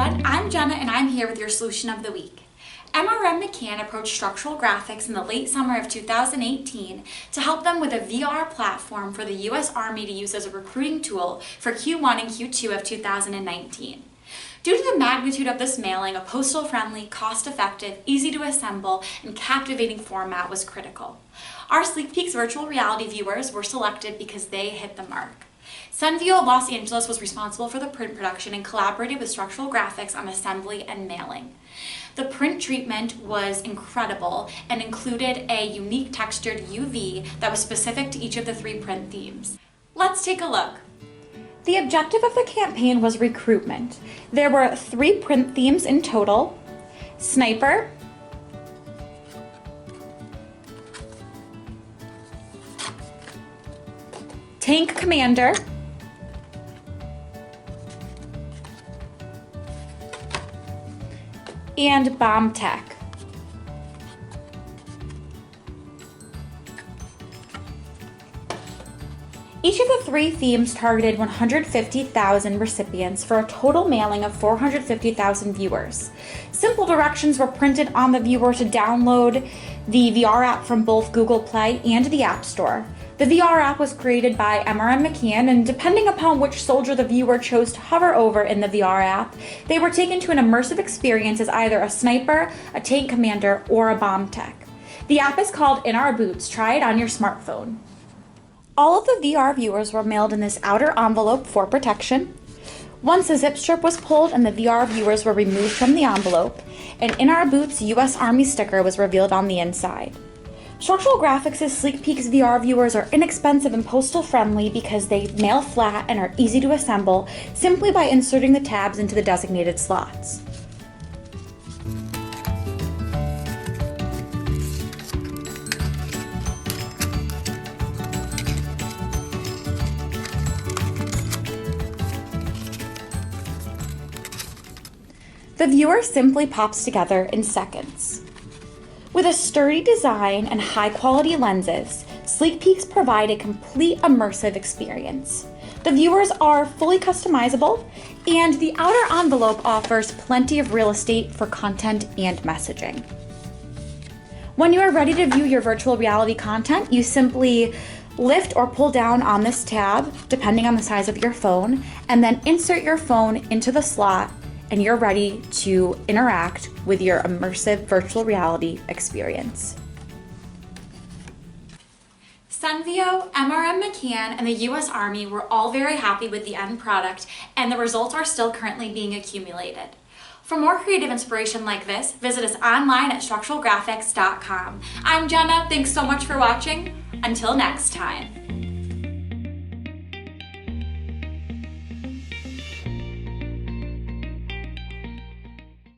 everyone, I'm Jenna and I'm here with your solution of the week. McCann approached structural graphics in the late summer of 2018 to help them with a VR platform for the U.S. Army to use as a recruiting tool for Q1 and Q2 of 2019. Due to the magnitude of this mailing, a postal-friendly, cost-effective, easy-to-assemble, and captivating format was critical. Our SleekPeeks Virtual Reality Viewers were selected because they hit the mark. Cenveo Los Angeles was responsible for the print production and collaborated with structural graphics on assembly and mailing. The print treatment was incredible and included a unique textured UV that was specific to each of the 3 print themes. Let's take a look. The objective of the campaign was recruitment. There were 3 print themes in total: Sniper, Tank Commander, and Bomb Tech. Each of the 3 themes targeted 150,000 recipients for a total mailing of 450,000 viewers. Simple directions were printed on the viewer to download the VR app from both Google Play and the App Store. The VR app was created by McCann, and depending upon which soldier the viewer chose to hover over in the VR app, they were taken to an immersive experience as either a sniper, a tank commander, or a bomb tech. The app is called In Our Boots. Try it on your smartphone. All of the VR viewers were mailed in this outer envelope for protection. Once a zip strip was pulled and the VR viewers were removed from the envelope, an In Our Boots U.S. Army sticker was revealed on the inside. Structural Graphics' SleekPeeks VR viewers are inexpensive and postal-friendly because they mail flat and are easy to assemble simply by inserting the tabs into the designated slots. The viewer simply pops together in seconds. With a sturdy design and high-quality lenses, SleekPeeks provide a complete immersive experience. The viewers are fully customizable, and the outer envelope offers plenty of real estate for content and messaging. When you are ready to view your virtual reality content, you simply lift or pull down on this tab, depending on the size of your phone, and then insert your phone into the slot, and you're ready to interact with your immersive virtual reality experience. Cenveo, McCann, and the U.S. Army were all very happy with the end product, and the results are still currently being accumulated. For more creative inspiration like this, visit us online at structuralgraphics.com. I'm Jenna, thanks so much for watching. Until next time.